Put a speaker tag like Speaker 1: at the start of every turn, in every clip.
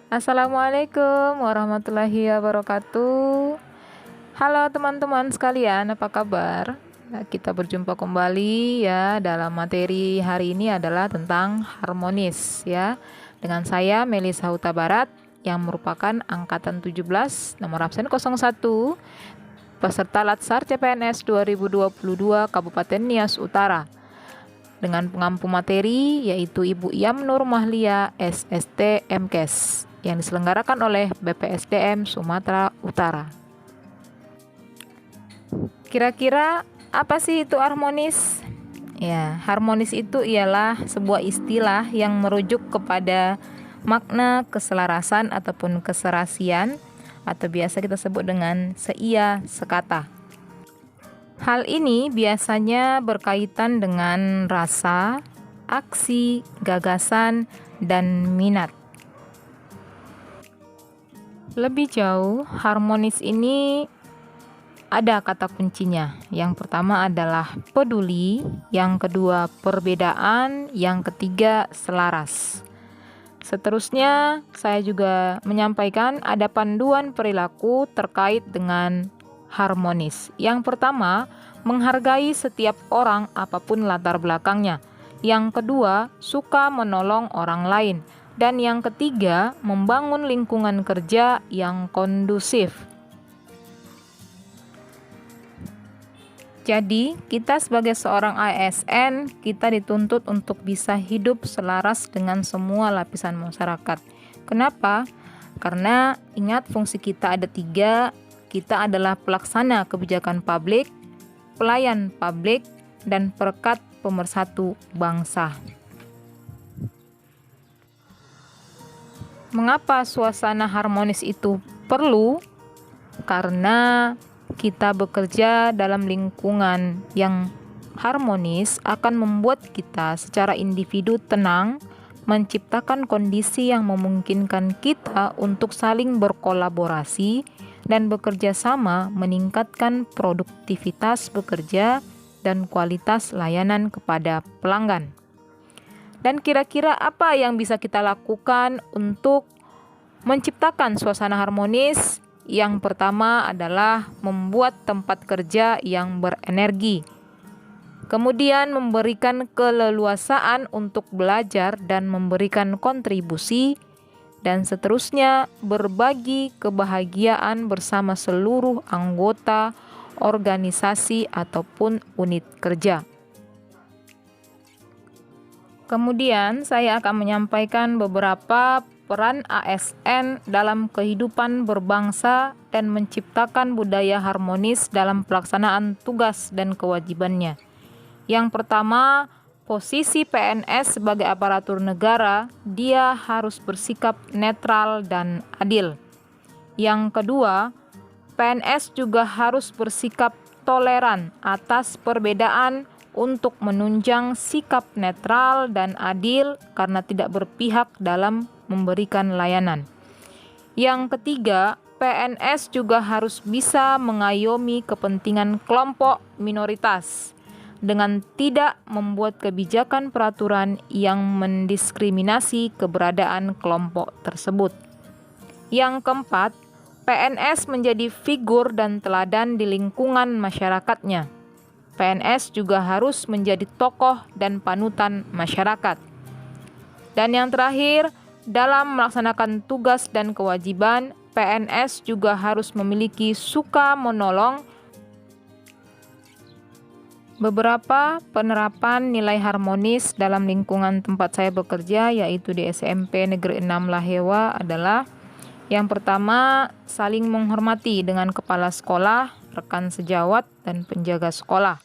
Speaker 1: Assalamualaikum warahmatullahi wabarakatuh. Halo teman-teman sekalian, apa kabar? Nah, kita berjumpa kembali ya dalam materi hari ini adalah tentang harmonis ya. Dengan saya Melisa Huta Barat yang merupakan angkatan 17, nomor absen 01, peserta Latsar CPNS 2022 Kabupaten Nias Utara. Dengan pengampu materi yaitu Ibu Yam Nur Mahlia SST MKes yang diselenggarakan oleh BPSDM Sumatera Utara. Kira-kira apa sih itu harmonis? Ya, harmonis itu ialah sebuah istilah yang merujuk kepada makna keselarasan ataupun keserasian atau biasa kita sebut dengan seia sekata. Hal ini biasanya berkaitan dengan rasa, aksi, gagasan, dan minat. Lebih jauh, harmonis ini ada kata kuncinya. Yang pertama adalah peduli, yang kedua perbedaan, yang ketiga selaras. Seterusnya, saya juga menyampaikan ada panduan perilaku terkait dengan harmonis. Yang pertama, menghargai setiap orang apapun latar belakangnya. Yang kedua, suka menolong orang lain. Dan yang ketiga, membangun lingkungan kerja yang kondusif. Jadi, kita sebagai seorang ASN, kita dituntut untuk bisa hidup selaras dengan semua lapisan masyarakat. Kenapa? Karena ingat fungsi kita ada 3. Kita adalah pelaksana kebijakan publik, pelayan publik, dan perekat pemersatu bangsa. Mengapa suasana harmonis itu perlu? Karena kita bekerja dalam lingkungan yang harmonis akan membuat kita secara individu tenang, menciptakan kondisi yang memungkinkan kita untuk saling berkolaborasi dan bekerja sama meningkatkan produktivitas bekerja dan kualitas layanan kepada pelanggan. Dan kira-kira apa yang bisa kita lakukan untuk menciptakan suasana harmonis? Yang pertama adalah membuat tempat kerja yang berenergi. Kemudian memberikan keleluasaan untuk belajar dan memberikan kontribusi. Dan seterusnya berbagi kebahagiaan bersama seluruh anggota organisasi ataupun unit kerja. Kemudian saya akan menyampaikan beberapa peran ASN dalam kehidupan berbangsa dan menciptakan budaya harmonis dalam pelaksanaan tugas dan kewajibannya. Yang pertama, posisi PNS sebagai aparatur negara, dia harus bersikap netral dan adil. Yang kedua, PNS juga harus bersikap toleran atas perbedaan untuk menunjang sikap netral dan adil karena tidak berpihak dalam memberikan layanan. Yang ketiga, PNS juga harus bisa mengayomi kepentingan kelompok minoritas dengan tidak membuat kebijakan peraturan yang mendiskriminasi keberadaan kelompok tersebut. Yang keempat, PNS menjadi figur dan teladan di lingkungan masyarakatnya. PNS juga harus menjadi tokoh dan panutan masyarakat. Dan yang terakhir, dalam melaksanakan tugas dan kewajiban, PNS juga harus memiliki suka menolong. Beberapa penerapan nilai harmonis dalam lingkungan tempat saya bekerja yaitu di SMP Negeri 6 Lahewa adalah yang pertama, saling menghormati dengan kepala sekolah, rekan sejawat, dan penjaga sekolah.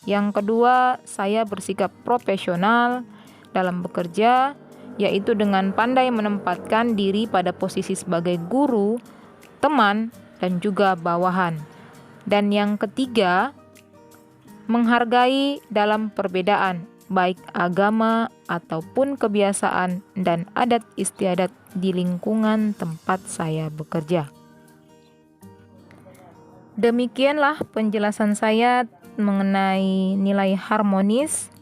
Speaker 1: Yang kedua, saya bersikap profesional dalam bekerja yaitu dengan pandai menempatkan diri pada posisi sebagai guru, teman, dan juga bawahan. Dan yang ketiga, menghargai dalam perbedaan, baik agama ataupun kebiasaan dan adat istiadat di lingkungan tempat saya bekerja. Demikianlah penjelasan saya mengenai nilai harmonis.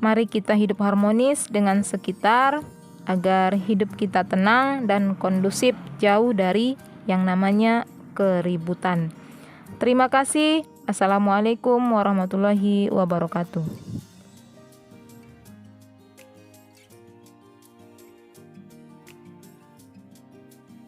Speaker 1: Mari kita hidup harmonis dengan sekitar agar hidup kita tenang dan kondusif, jauh dari yang namanya keributan. Terima kasih. Assalamualaikum warahmatullahi wabarakatuh.